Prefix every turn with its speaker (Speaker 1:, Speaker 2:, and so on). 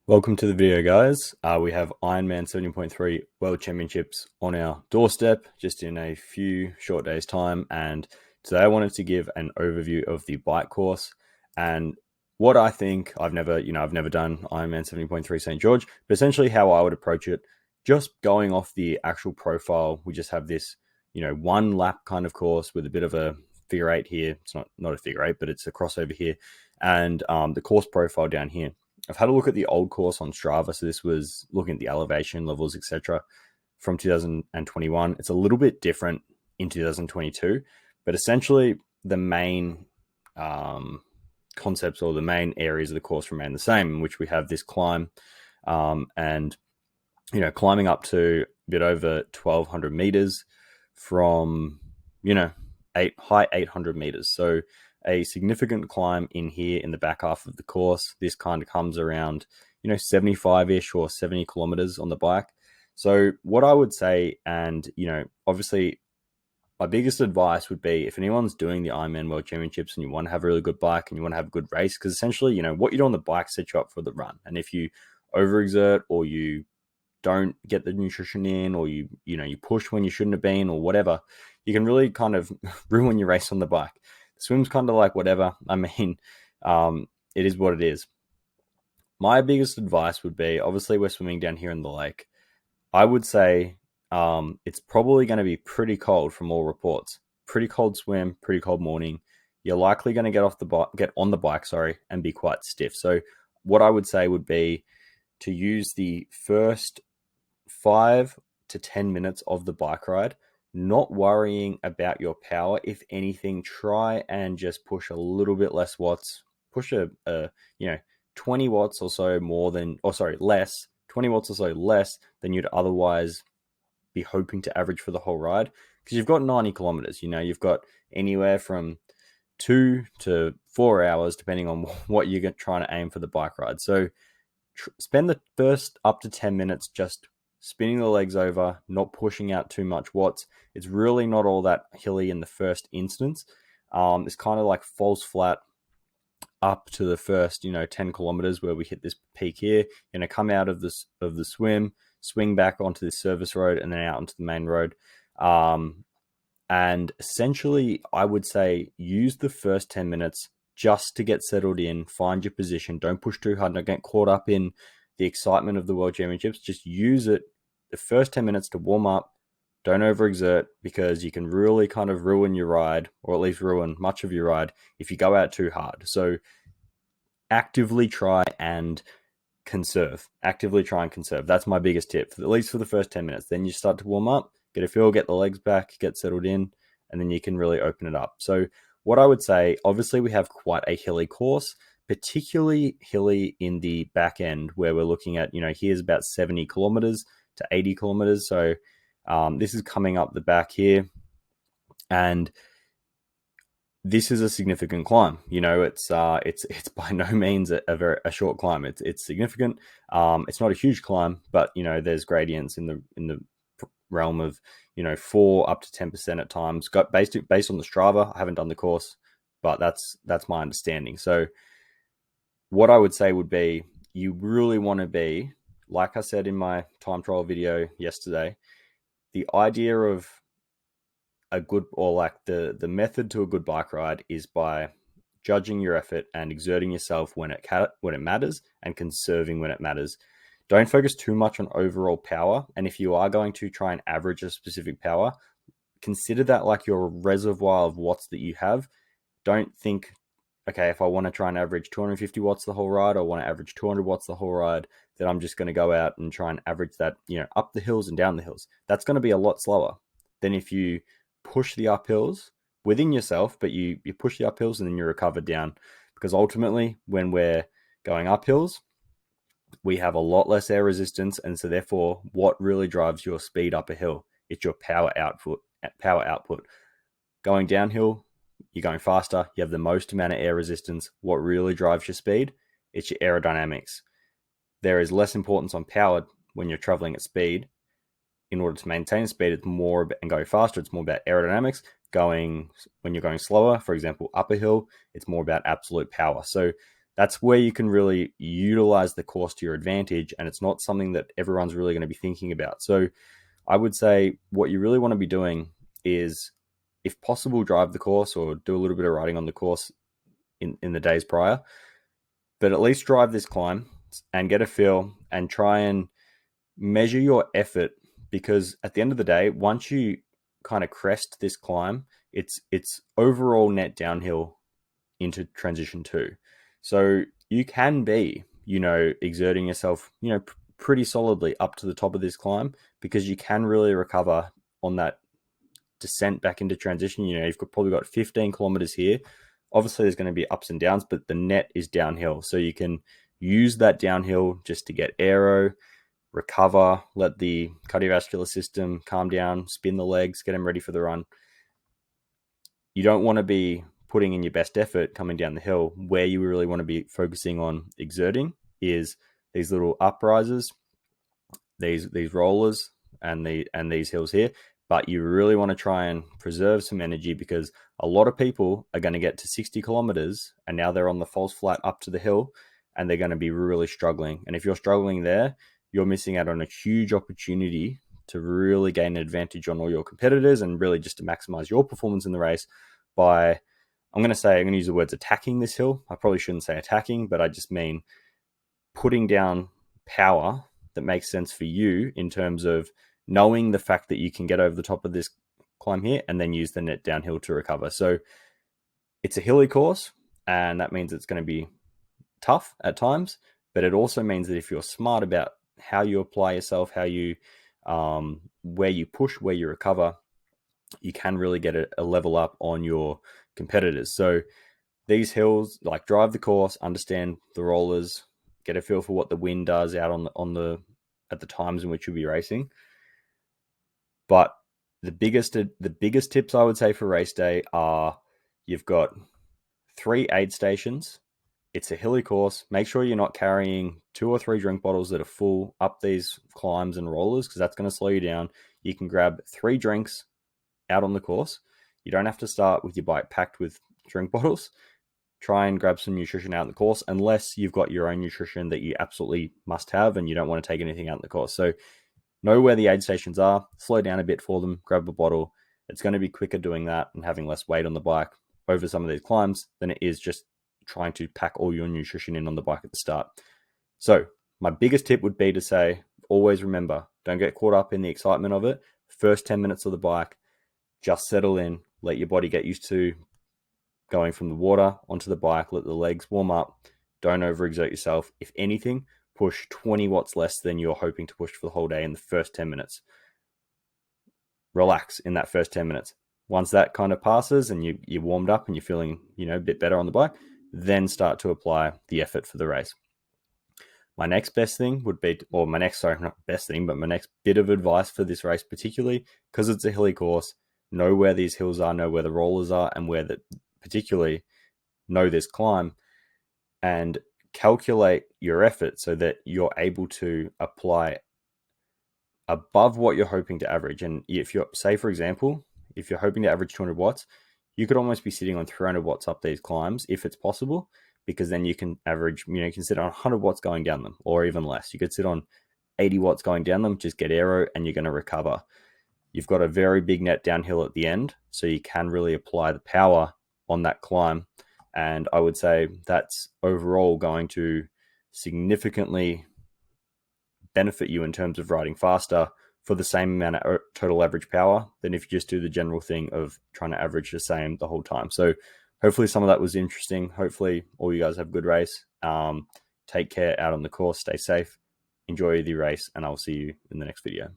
Speaker 1: Welcome to the video, guys. We have Ironman 70.3 World Championships on our doorstep just in a few short days' time. And today I wanted to give an overview of the bike course and what I think. I've never done Ironman 70.3 St. George, but essentially how I would approach it, just going off the actual profile. We just have this, one lap kind of course with a bit of a figure eight here. It's not a figure eight, but it's a crossover here. And the course profile down here. I've had a look at the old course on Strava. So this was looking at the elevation levels, etc. from 2021. It's a little bit different in 2022, but essentially the main concepts or the main areas of the course remain the same, in which we have this climb and, climbing up to a bit over 1,200 meters from, high 800 meters. So a significant climb in here in the back half of the course. This kind of comes around, 75-ish or 70 kilometers on the bike. So what I would say, and, obviously my biggest advice would be if anyone's doing the Ironman World Championships and you want to have a really good bike and you want to have a good race, because essentially, what you do on the bike sets you up for the run. And if you overexert or you don't get the nutrition in, or you push when you shouldn't have been, or whatever, you can really kind of ruin your race on the bike. Swim's kind of like whatever. I mean, it is what it is. My biggest advice would be, obviously we're swimming down here in the lake. I would say it's probably going to be pretty cold from all reports. Pretty cold swim, pretty cold morning. You're likely going to get on the bike, and be quite stiff. So what I would say would be to use the first 5 to 10 minutes of the bike ride, not worrying about your power. If anything, try and just push a little bit less watts. Push a 20 watts or so less. 20 watts or so less than you'd otherwise be hoping to average for the whole ride, because you've got 90 kilometers. You've got anywhere from 2 to 4 hours depending on what you're trying to aim for the bike ride. So spend the first up to 10 minutes just spinning the legs over, not pushing out too much watts. It's really not all that hilly in the first instance. It's kind of like falls flat up to the first, 10 kilometers where we hit this peak here. You're going to come out of the swim, swing back onto the service road, and then out onto the main road. And essentially, I would say use the first 10 minutes just to get settled in, find your position. Don't push too hard. Don't get caught up in the excitement of the World Championships. Just use it the first 10 minutes to warm up. Don't overexert, because you can really kind of ruin your ride, or at least ruin much of your ride, if you go out too hard. So actively try and conserve. That's my biggest tip, at least for the first 10 minutes. Then you start to warm up, get a feel, get the legs back, get settled in, and then you can really open it up. So what I would say, obviously we have quite a hilly course, particularly hilly in the back end, where we're looking at, here's about 70 kilometers to 80 kilometers. So this is coming up the back here, and this is a significant climb. It's by no means a short climb. It's significant. It's not a huge climb, but there's gradients in the realm of 4 up to 10% at times. Got based on the Strava. I haven't done the course, but that's my understanding. So what I would say would be, you really want to be, like I said in my time trial video yesterday, the idea of a good, or like the method to a good bike ride, is by judging your effort and exerting yourself when it matters, and conserving when it matters. Don't focus too much on overall power. And if you are going to try and average a specific power, consider that like your reservoir of watts that you have. Don't think, okay, if I want to try and average 250 watts the whole ride, or want to average 200 watts the whole ride, then I'm just going to go out and try and average that, up the hills and down the hills. That's going to be a lot slower than if you push the uphills within yourself, but you push the uphills and then you recover down. Because ultimately, when we're going uphills, we have a lot less air resistance, and so therefore, what really drives your speed up a hill? It's your power output. Going downhill, you're going faster, you have the most amount of air resistance. What really drives your speed? It's your aerodynamics. There is less importance on power when you're traveling at speed. In order to maintain speed, it's more and go faster, it's more about aerodynamics. When you're going slower, for example, up a hill, it's more about absolute power. So that's where you can really utilize the course to your advantage. And it's not something that everyone's really going to be thinking about. So I would say what you really want to be doing is, if possible, drive the course or do a little bit of riding on the course in the days prior, but at least drive this climb and get a feel and try and measure your effort, because at the end of the day, once you kind of crest this climb, it's overall net downhill into transition 2. So you can be, exerting yourself, pretty solidly up to the top of this climb, because you can really recover on that descent back into transition. You've probably got 15 kilometers here. Obviously there's going to be ups and downs, but the net is downhill. So you can use that downhill just to get aero, recover, let the cardiovascular system calm down, spin the legs, get them ready for the run. You don't want to be putting in your best effort coming down the hill. Where you really want to be focusing on exerting is these little uprises, these rollers, and these hills here. But you really want to try and preserve some energy, because a lot of people are going to get to 60 kilometers and now they're on the false flat up to the hill and they're going to be really struggling. And if you're struggling there, you're missing out on a huge opportunity to really gain an advantage on all your competitors, and really just to maximize your performance in the race by, I'm going to use the words attacking this hill. I probably shouldn't say attacking, but I just mean putting down power that makes sense for you, in terms of knowing the fact that you can get over the top of this climb here and then use the net downhill to recover. So it's a hilly course, and that means it's going to be tough at times, but it also means that if you're smart about how you apply yourself, how you, where you push, where you recover, you can really get a level up on your competitors. So these hills, like, drive the course, understand the rollers, get a feel for what the wind does out at the times in which you'll be racing. But the biggest tips I would say for race day are, you've got 3 aid stations. It's a hilly course. Make sure you're not carrying 2 or 3 drink bottles that are full up these climbs and rollers, because that's going to slow you down. You can grab 3 drinks out on the course. You don't have to start with your bike packed with drink bottles. Try and grab some nutrition out in the course, unless you've got your own nutrition that you absolutely must have and you don't want to take anything out in the course. So know where the aid stations are, slow down a bit for them, grab a bottle. It's going to be quicker doing that and having less weight on the bike over some of these climbs than it is just trying to pack all your nutrition in on the bike at the start. So my biggest tip would be to say, always remember, don't get caught up in the excitement of it. First 10 minutes of the bike, just settle in, let your body get used to going from the water onto the bike, let the legs warm up, don't overexert yourself. If anything, push 20 watts less than you're hoping to push for the whole day in the first 10 minutes. Relax in that first 10 minutes. Once that kind of passes and you're warmed up and you're feeling, a bit better on the bike, then start to apply the effort for the race. My next best thing would be, or my next, sorry, not best thing, but my next bit of advice for this race, particularly because it's a hilly course, know where these hills are, know where the rollers are, and where particularly know this climb, and calculate your effort so that you're able to apply above what you're hoping to average. And if you're, say, for example, if you're hoping to average 200 watts, you could almost be sitting on 300 watts up these climbs if it's possible, because then you can average, you can sit on 100 watts going down them, or even less. You could sit on 80 watts going down them, just get aero, and you're going to recover. You've got a very big net downhill at the end, so you can really apply the power on that climb. And I would say that's overall going to significantly benefit you in terms of riding faster for the same amount of total average power than if you just do the general thing of trying to average the same the whole time. So hopefully some of that was interesting. Hopefully all you guys have a good race. Take care out on the course. Stay safe. Enjoy the race, and I'll see you in the next video.